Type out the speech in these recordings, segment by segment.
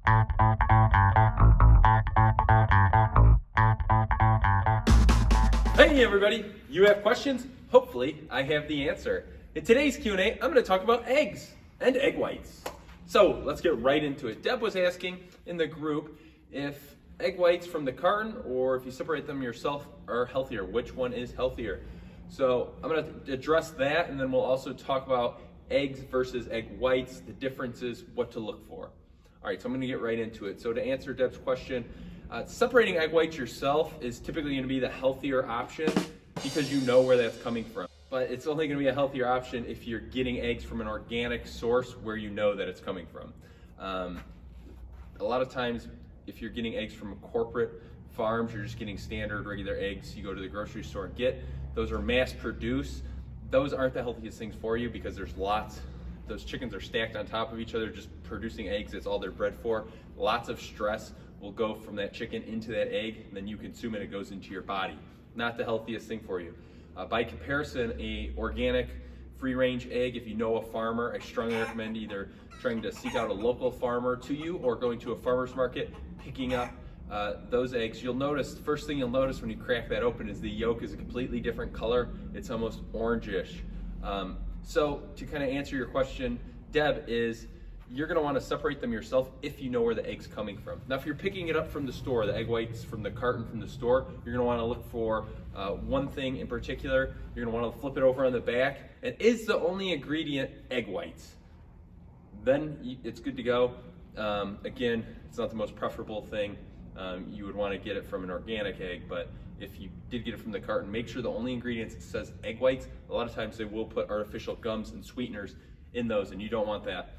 Hey everybody, you have questions? Hopefully I have the answer. In today's Q&A, I'm going to talk about eggs and egg whites. So let's get right into it. Deb was asking in the group if egg whites from the carton or if you separate them yourself are healthier. Which one is healthier? So I'm going to address that, and then we'll also talk about eggs versus egg whites, the differences, what to look for. All right, so I'm going to get right into it. So to answer Deb's question, separating egg whites yourself is typically going to be the healthier option because you know where that's coming from. But it's only going to be a healthier option if you're getting eggs from an organic source where you know that it's coming from. A lot of times, if you're getting eggs from corporate farms, you're just getting standard regular eggs you go to the grocery store and get. Those are mass produced. Those aren't the healthiest things for you because there's lots. Those chickens are stacked on top of each other, just producing eggs. That's all they're bred for. Lots of stress will go from that chicken into that egg, and then you consume it, it goes into your body. Not the healthiest thing for you. By comparison, a organic free-range egg, if you know a farmer, I strongly recommend either trying to seek out a local farmer to you or going to a farmer's market, picking up those eggs. You'll notice, the first thing you'll notice when you crack that open is the yolk is a completely different color. It's almost orangish. So to kind of answer your question, Deb, is you're going to want to separate them yourself if you know where the egg's coming from. Now, if you're picking it up from the store, the egg whites from the carton from the store, you're going to want to look for one thing in particular. You're going to want to flip it over on the back. And is the only ingredient egg whites? Then it's good to go. Again, it's not the most preferable thing. You would want to get it from an organic egg, but if you did get it from the carton, make sure the only ingredients it says egg whites. A lot of times they will put artificial gums and sweeteners in those, and you don't want that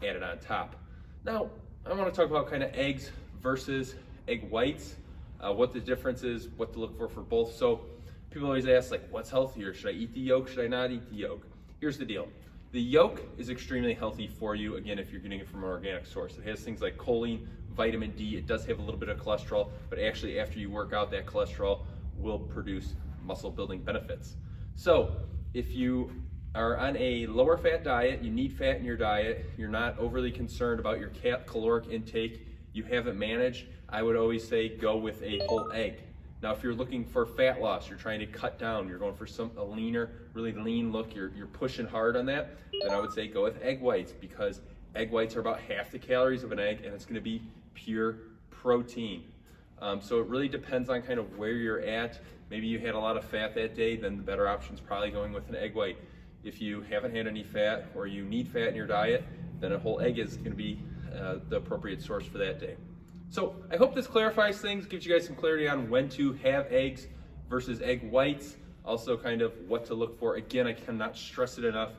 added on top. Now, I want to talk about kind of eggs versus egg whites, what the difference is, what to look for both. So people always ask, like, what's healthier? Should I eat the yolk? Should I not eat the yolk? Here's the deal. The yolk is extremely healthy for you, again, if you're getting it from an organic source. It has things like choline, vitamin D. It does have a little bit of cholesterol, but actually after you work out, that cholesterol will produce muscle building benefits. So if you are on a lower fat diet, you need fat in your diet, you're not overly concerned about your caloric intake, you haven't managed, I would always say go with a whole egg. Now, if you're looking for fat loss, you're trying to cut down, you're going for a leaner, really lean look, you're pushing hard on that, then I would say go with egg whites, because egg whites are about half the calories of an egg, and it's going to be pure protein. So it really depends on kind of where you're at. Maybe you had a lot of fat that day, then the better option is probably going with an egg white. If you haven't had any fat or you need fat in your diet, then a whole egg is going to be the appropriate source for that day. So I hope this clarifies things, gives you guys some clarity on when to have eggs versus egg whites, also kind of what to look for. Again, I cannot stress it enough.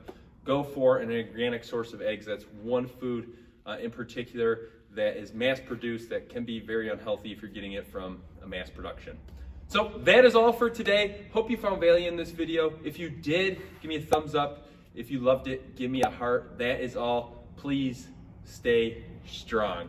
Go for an organic source of eggs. That's one food in particular that is mass produced that can be very unhealthy if you're getting it from a mass production. So that is all for today. Hope you found value in this video. If you did, give me a thumbs up. If you loved it, give me a heart. That is all. Please stay strong.